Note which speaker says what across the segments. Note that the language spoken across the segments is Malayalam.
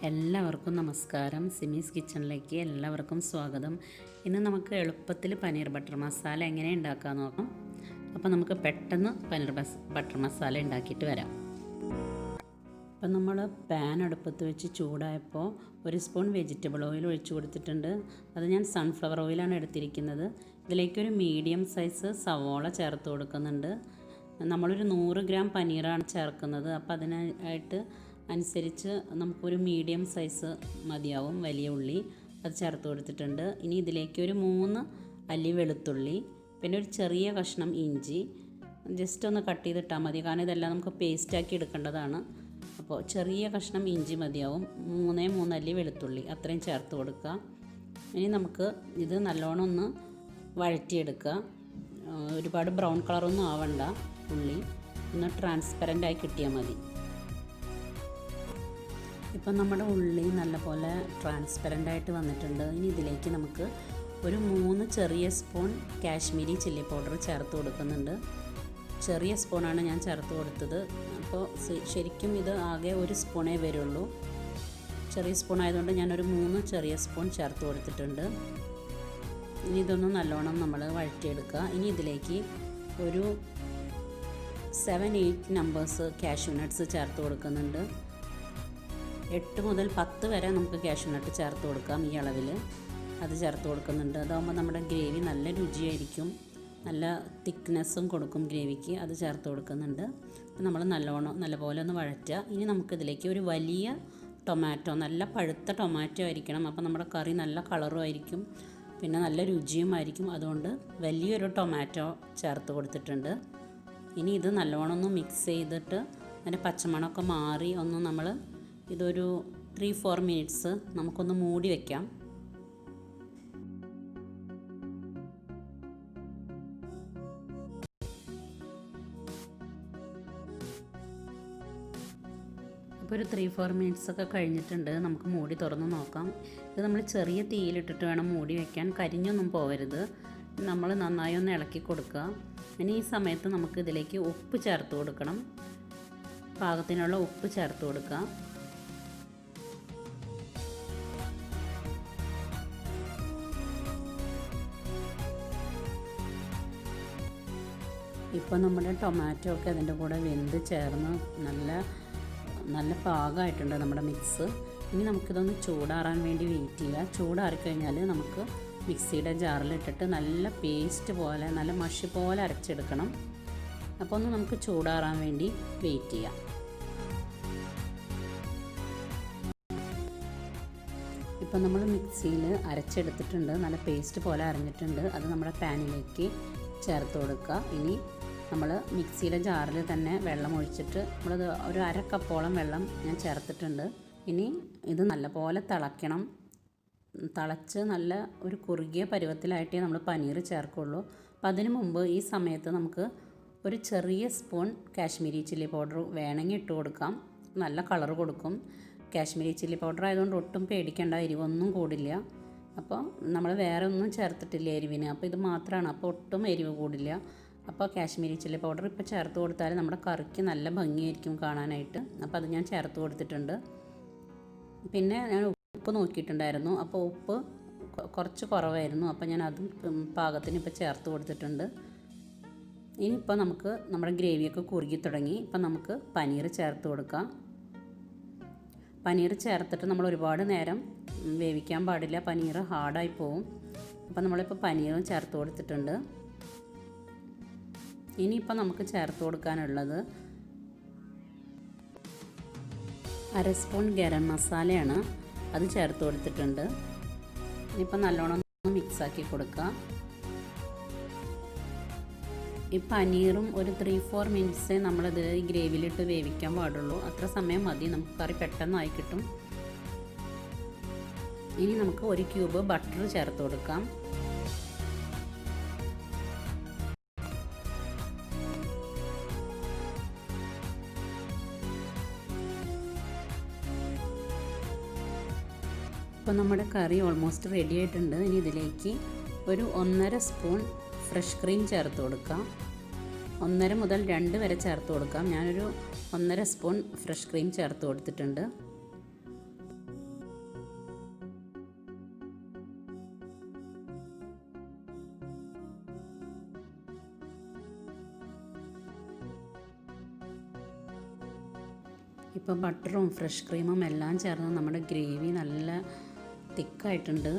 Speaker 1: എല്ലാവർക്കും നമസ്കാരം. സിമീസ് കിച്ചണിലേക്ക് എല്ലാവർക്കും സ്വാഗതം. ഇന്ന് നമുക്ക് എളുപ്പത്തിൽ പനീർ ബട്ടർ മസാല എങ്ങനെ ഉണ്ടാക്കാൻ നോക്കാം. അപ്പോൾ നമുക്ക് പെട്ടെന്ന് പനീർ ബട്ടർ മസാല ഉണ്ടാക്കിയിട്ട് വരാം. അപ്പം നമ്മൾ പാൻ അടുപ്പത്ത് വെച്ച് ചൂടായപ്പോൾ 1 സ്പൂൺ വെജിറ്റബിൾ ഓയിൽ ഒഴിച്ചു കൊടുത്തിട്ടുണ്ട്. അത് ഞാൻ സൺഫ്ലവർ ഓയിലാണ് എടുത്തിരിക്കുന്നത്. ഇതിലേക്കൊരു മീഡിയം സൈസ് സവോള ചേർത്ത് കൊടുക്കുന്നുണ്ട്. നമ്മളൊരു 100 ഗ്രാം പനീറാണ് ചേർക്കുന്നത്. അപ്പോൾ അതിനായിട്ട് അനുസരിച്ച് നമുക്കൊരു മീഡിയം സൈസ് മതിയാവും വലിയ ഉള്ളി, അത് ചേർത്ത് കൊടുത്തിട്ടുണ്ട്. ഇനി ഇതിലേക്ക് ഒരു 3 അല്ലി വെളുത്തുള്ളി, പിന്നെ ഒരു ചെറിയ കഷ്ണം ഇഞ്ചി ജസ്റ്റ് ഒന്ന് കട്ട് ചെയ്തിട്ടാൽ മതി, കാരണം ഇതെല്ലാം നമുക്ക് പേസ്റ്റാക്കി എടുക്കേണ്ടതാണ്. അപ്പോൾ ചെറിയ കഷ്ണം ഇഞ്ചി മതിയാവും. 3 അല്ലി വെളുത്തുള്ളി അത്രയും ചേർത്ത് കൊടുക്കുക. ഇനി നമുക്ക് ഇത് നല്ലോണം ഒന്ന് വഴറ്റിയെടുക്കുക. ഒരുപാട് ബ്രൗൺ കളറൊന്നും ആവണ്ട, ഉള്ളി ഒന്ന് ട്രാൻസ്പെറൻ്റായി കിട്ടിയാൽ മതി. ഇപ്പം നമ്മുടെ ഉള്ളി നല്ലപോലെ ട്രാൻസ്പെറൻ്റായിട്ട് വന്നിട്ടുണ്ട്. ഇനി ഇതിലേക്ക് നമുക്ക് ഒരു 3 ചെറിയ സ്പൂൺ കാശ്മീരി ചില്ലി പൗഡർ ചേർത്ത് കൊടുക്കുന്നുണ്ട്. ചെറിയ സ്പൂണാണ് ഞാൻ ചേർത്ത് കൊടുത്തത്. അപ്പോൾ ശരിക്കും ഇത് ആകെ 1 സ്പൂണേ വരുള്ളൂ. ചെറിയ സ്പൂൺ ആയതുകൊണ്ട് ഞാനൊരു 3 ചെറിയ സ്പൂൺ ചേർത്ത് കൊടുത്തിട്ടുണ്ട്. ഇനി ഇതൊന്ന് നല്ലോണം നമ്മൾ വഴറ്റിയെടുക്കുക. ഇനി ഇതിലേക്ക് ഒരു 7-8 നമ്പേഴ്സ് കാഷ്യൂ നട്ട്സ് ചേർത്ത് കൊടുക്കുന്നുണ്ട്. 8 മുതൽ 10 വരെ നമുക്ക് കാഷ്യൂ നട്ട് ചേർത്ത് കൊടുക്കാം. ഈ അളവിൽ അത് ചേർത്ത് കൊടുക്കുന്നുണ്ട്. അതാകുമ്പോൾ നമ്മുടെ ഗ്രേവി നല്ല രുചിയായിരിക്കും, നല്ല തിക്നെസ്സും കൊടുക്കും ഗ്രേവിക്ക്. അത് ചേർത്ത് കൊടുക്കുന്നുണ്ട്. അപ്പോൾ നമ്മൾ നല്ലപോലെ ഒന്ന് വഴറ്റുക. ഇനി നമുക്കിതിലേക്ക് ഒരു വലിയ ടൊമാറ്റോ, നല്ല പഴുത്ത ടൊമാറ്റോ ആയിരിക്കണം. അപ്പോൾ നമ്മുടെ കറി നല്ല കളറും ആയിരിക്കും, പിന്നെ നല്ല രുചിയുമായിരിക്കും. അതുകൊണ്ട് വലിയൊരു ടൊമാറ്റോ ചേർത്ത് കൊടുത്തിട്ടുണ്ട്. ഇനി ഇത് നല്ലോണം ഒന്ന് മിക്സ് ചെയ്തിട്ട് അതിൻ്റെ പച്ചമണമൊക്കെ മാറി ഒന്ന് നമ്മൾ ഇതൊരു 3-4 മിനിറ്റ്സ് നമുക്കൊന്ന് മൂടി വയ്ക്കാം. ഇപ്പോൾ ഒരു 3-4 മിനിറ്റ്സ് ഒക്കെ കഴിഞ്ഞിട്ടുണ്ട്. നമുക്ക് മൂടി തുറന്ന് നോക്കാം. ഇത് നമ്മൾ ചെറിയ തീയിലിട്ടിട്ട് വേണം മൂടി വയ്ക്കാൻ, കരിഞ്ഞൊന്നും പോകരുത്. നമ്മൾ നന്നായി ഒന്ന് ഇളക്കി കൊടുക്കുക. ഇനി ഈ സമയത്ത് നമുക്ക് ഇതിലേക്ക് ഉപ്പ് ചേർത്ത് കൊടുക്കണം. പാകത്തിനുള്ള ഉപ്പ് ചേർത്ത് കൊടുക്കുക. ഇപ്പോൾ നമ്മുടെ ടൊമാറ്റോ ഒക്കെ അതിൻ്റെ കൂടെ വെന്ത് ചേർന്ന് നല്ല പാകമായിട്ടുണ്ട് നമ്മുടെ മിക്സ്. ഇനി നമുക്കിതൊന്ന് ചൂടാറാൻ വേണ്ടി വെയിറ്റ് ചെയ്യുക. ചൂടാറിക്കഴിഞ്ഞാൽ നമുക്ക് മിക്സിയുടെ ജാറിലിട്ടിട്ട് നല്ല പേസ്റ്റ് പോലെ, നല്ല മഷി പോലെ അരച്ചെടുക്കണം. അപ്പോൾ ഒന്ന് നമുക്ക് ചൂടാറാൻ വേണ്ടി വെയിറ്റ് ചെയ്യാം. ഇപ്പം നമ്മൾ മിക്സിയിൽ അരച്ചെടുത്തിട്ടുണ്ട്, നല്ല പേസ്റ്റ് പോലെ അരഞ്ഞിട്ടുണ്ട്. അത് നമ്മുടെ പാനിലേക്ക് ചേർത്ത് കൊടുക്കുക. ഇനി നമ്മൾ മിക്സിയുടെ ജാറിൽ തന്നെ വെള്ളം ഒഴിച്ചിട്ട് നമ്മളത് ഒരു 1/2 കപ്പോളം വെള്ളം ഞാൻ ചേർത്തിട്ടുണ്ട്. ഇനി ഇത് നല്ലപോലെ തിളയ്ക്കണം. തിളച്ച് നല്ല ഒരു കുറുകിയ പരുവത്തിലായിട്ടേ നമ്മൾ പനീർ ചേർക്കുള്ളൂ. അപ്പം അതിന് മുമ്പ് ഈ സമയത്ത് നമുക്ക് ഒരു ചെറിയ സ്പൂൺ കാശ്മീരി ചില്ലി പൗഡർ വേണമെങ്കിൽ ഇട്ട് കൊടുക്കാം, നല്ല കളർ കൊടുക്കും. കാശ്മീരി ചില്ലി പൗഡർ ആയതുകൊണ്ട് ഒട്ടും പേടിക്കേണ്ട, എരിവൊന്നും കൂടില്ല. അപ്പോൾ നമ്മൾ വേറെ ഒന്നും ചേർത്തിട്ടില്ല എരിവിന്, അപ്പോൾ ഇത് മാത്രമാണ്, അപ്പോൾ ഒട്ടും എരിവ് കൂടില്ല. അപ്പോൾ കാശ്മീരി ചില്ലി പൗഡർ ഇപ്പോൾ ചേർത്ത് കൊടുത്താൽ നമ്മുടെ കറിക്ക് നല്ല ഭംഗിയായിരിക്കും കാണാനായിട്ട്. അപ്പോൾ അത് ഞാൻ ചേർത്ത് കൊടുത്തിട്ടുണ്ട്. പിന്നെ ഞാൻ ഉപ്പ് നോക്കിയിട്ടുണ്ടായിരുന്നു, അപ്പോൾ ഉപ്പ് കുറച്ച് കുറവായിരുന്നു. അപ്പോൾ ഞാൻ അതും പാകത്തിന് ഇപ്പോൾ ചേർത്ത് കൊടുത്തിട്ടുണ്ട്. ഇനിയിപ്പോൾ നമുക്ക് നമ്മുടെ ഗ്രേവിയൊക്കെ കുറുകി തുടങ്ങി. ഇപ്പം നമുക്ക് പനീർ ചേർത്ത് കൊടുക്കാം. പനീർ ചേർത്തിട്ട് നമ്മൾ ഒരുപാട് നേരം വേവിക്കാൻ പാടില്ല, പനീർ ഹാർഡായി പോവും. അപ്പോൾ നമ്മളിപ്പോൾ പനീറും ചേർത്ത് കൊടുത്തിട്ടുണ്ട്. ഇനിയിപ്പോൾ നമുക്ക് ചേർത്ത് കൊടുക്കാനുള്ളത് 1/2 സ്പൂൺ ഗരം മസാലയാണ്, അത് ചേർത്ത് കൊടുത്തിട്ടുണ്ട്. ഇനിയിപ്പോൾ നല്ലോണം മിക്സാക്കി കൊടുക്കുക. ഈ പനീറും ഒരു 3-4 മിനിറ്റ്സേ നമ്മളിത് ഈ ഗ്രേവിയിലിട്ട് വേവിക്കാൻ പാടുള്ളൂ. അത്ര സമയം മതി, നമുക്ക് കറി പെട്ടെന്നായി കിട്ടും. ഇനി നമുക്ക് 1 ക്യൂബ് ബട്ടർ ചേർത്ത് കൊടുക്കാം. ഇപ്പോൾ നമ്മുടെ കറി ഓൾമോസ്റ്റ് റെഡി ആയിട്ടുണ്ട്. ഇനി ഇതിലേക്ക് ഒരു 1.5 സ്പൂൺ ഫ്രഷ് ക്രീം ചേർത്ത് കൊടുക്കാം. 1.5 മുതൽ 2 വരെ ചേർത്ത് കൊടുക്കാം. ഞാനൊരു 1.5 സ്പൂൺ ഫ്രഷ് ക്രീം ചേർത്ത് കൊടുത്തിട്ടുണ്ട്. ഇപ്പോൾ ബട്ടറും ഫ്രഷ് ക്രീമും എല്ലാം ചേർന്ന് നമ്മുടെ ഗ്രേവി നല്ല തിക്കായിട്ടുണ്ട്.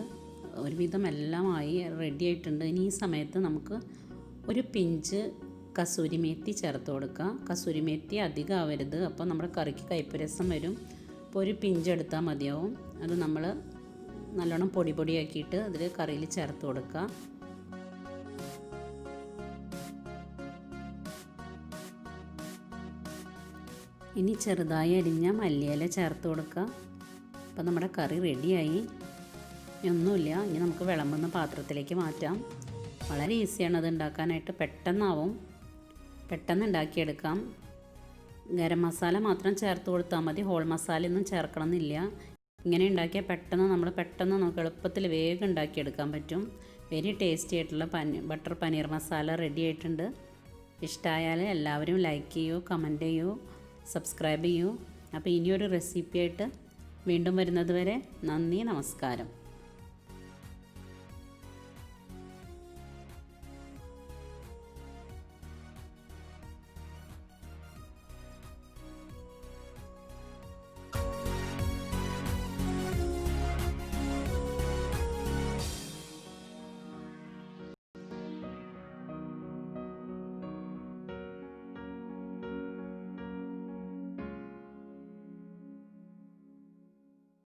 Speaker 1: ഒരുവിധം എല്ലാമായി റെഡി ആയിട്ടുണ്ട്. ഇനി ഈ സമയത്ത് നമുക്ക് ഒരു പിഞ്ച് കസൂരി മേത്തി ചേർത്ത് കൊടുക്കാം. കസൂരി മേത്തി അധികം ആവരുത്, അപ്പോൾ നമ്മുടെ കറിക്ക് കയ്പ്പ് വരും. അപ്പോൾ ഒരു പിഞ്ച് എടുത്താൽ മതിയാവും. അത് നമ്മൾ നല്ലോണം പൊടി പൊടിയാക്കിയിട്ട് അതിൽ കറിയിൽ ചേർത്ത് കൊടുക്കുക. ഇനി ചെറുതായി അരിഞ്ഞ മല്ലിയില ചേർത്ത് കൊടുക്കുക. അപ്പോൾ നമ്മുടെ കറി റെഡിയായി. ഒന്നുമില്ല, ഇനി നമുക്ക് വിളമ്പുന്ന പാത്രത്തിലേക്ക് മാറ്റാം. വളരെ ഈസിയാണ് അത് ഉണ്ടാക്കാനായിട്ട്, പെട്ടെന്ന് ഉണ്ടാക്കിയെടുക്കാം. ഗരം മസാല മാത്രം ചേർത്ത് കൊടുത്താൽ മതി, ഹോൾ മസാല ഒന്നും ചേർക്കണമെന്നില്ല. ഇങ്ങനെ ഉണ്ടാക്കിയാൽ പെട്ടെന്ന് നമുക്ക് എളുപ്പത്തിൽ വേഗം ഉണ്ടാക്കിയെടുക്കാൻ പറ്റും. വെരി ടേസ്റ്റി ആയിട്ടുള്ള ബട്ടർ പനീർ മസാല റെഡി ആയിട്ടുണ്ട്. ഇഷ്ടമായാൽ എല്ലാവരും ലൈക്ക് ചെയ്യൂ, കമൻറ്റ് ചെയ്യൂ, സബ്സ്ക്രൈബ് ചെയ്യൂ. അപ്പോൾ ഇനിയൊരു റെസിപ്പിയായിട്ട് വീണ്ടും വരുന്നത് വരെ നന്ദി, നമസ്കാരം.